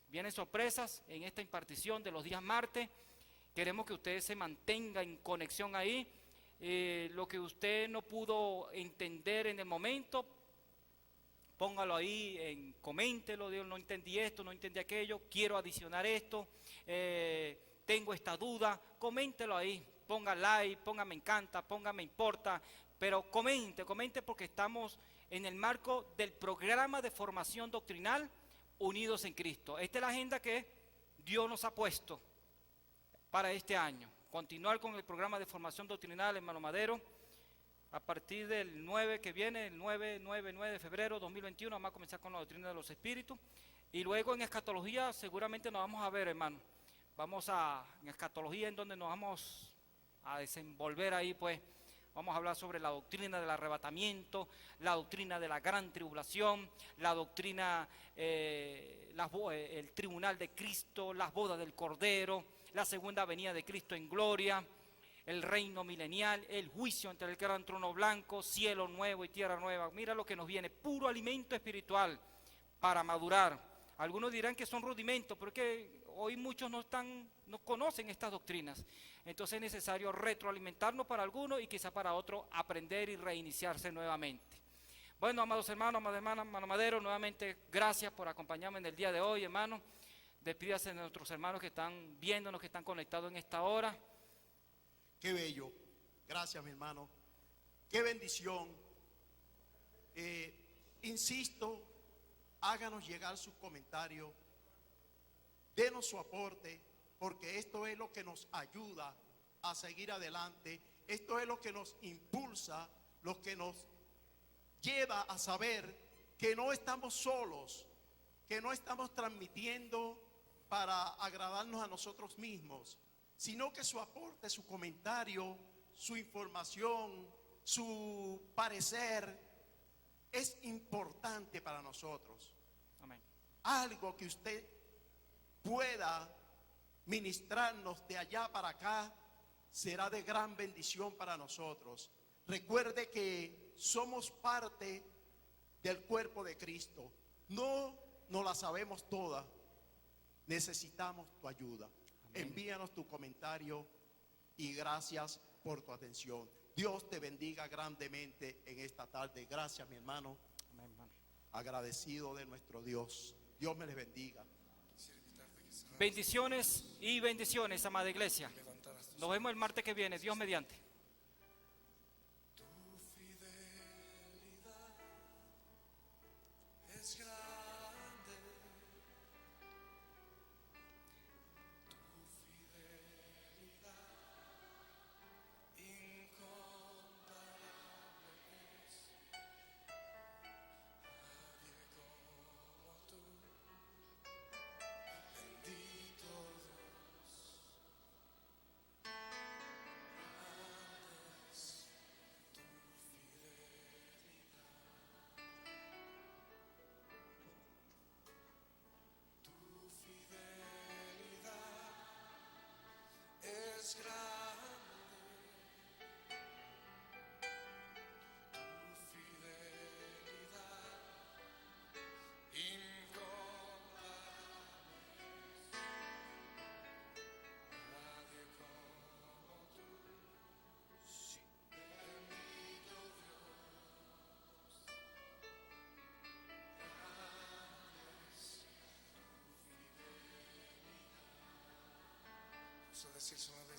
en esta impartición de los días martes. Queremos que usted se mantenga en conexión ahí. Lo que usted no pudo entender en el momento, póngalo ahí, coméntelo: Dios, no entendí esto, no entendí aquello, quiero adicionar esto, tengo esta duda. Coméntelo ahí, ponga like, ponga me encanta, ponga me importa, pero comente, porque estamos en el marco del programa de formación doctrinal Unidos en Cristo. Esta es la agenda que Dios nos ha puesto para este año. Continuar con el programa de formación doctrinal, hermano Madero, a partir del 9 que viene, el 9 de febrero 2021, vamos a comenzar con la doctrina de los espíritus. Y luego en escatología seguramente nos vamos a ver, hermano. En escatología en donde nos vamos a desenvolver ahí, pues, vamos a hablar sobre la doctrina del arrebatamiento, la doctrina de la gran tribulación, la doctrina, el tribunal de Cristo, las bodas del Cordero, la segunda venida de Cristo en gloria, el reino milenial, el juicio ante el gran trono blanco, cielo nuevo y tierra nueva. Mira lo que nos viene, puro alimento espiritual para madurar. Algunos dirán que son rudimentos, pero es que hoy muchos no conocen estas doctrinas. Entonces es necesario retroalimentarnos para algunos y quizá para otros aprender y reiniciarse nuevamente. Bueno, amados hermanos, amadas hermanas, hermano Madero, nuevamente gracias por acompañarme en el día de hoy, hermano. Despídase de nuestros hermanos que están viéndonos, que están conectados en esta hora. Qué bello. Gracias, mi hermano. Qué bendición. Insisto, háganos llegar sus comentarios, denos su aporte, porque esto es lo que nos ayuda a seguir adelante. Esto es lo que nos impulsa, lo que nos lleva a saber que no estamos solos, que no estamos transmitiendo para agradarnos a nosotros mismos, sino que su aporte, su comentario, su información, su parecer es importante para nosotros. Amén. Algo que usted pueda ministrarnos de allá para acá será de gran bendición para nosotros. Recuerde que somos parte del cuerpo de Cristo. No nos la sabemos toda. Necesitamos tu ayuda. Amén. Envíanos tu comentario y gracias por tu atención. Dios te bendiga grandemente en esta tarde. Gracias, mi hermano. Amén, hermano. Agradecido de nuestro Dios. Dios me les bendiga. Bendiciones y bendiciones, amada iglesia. Nos vemos el martes que viene, Dios mediante. Tu fidelidad es grande. Tu fidelidad incomparable es. Nadie como tú. Bendito Dios. Es grande tu fidelidad, incomparable. Nadie como tú. Sí. Bendito Dios. Gracias tu fidelidad. Vamos a decir suavemente.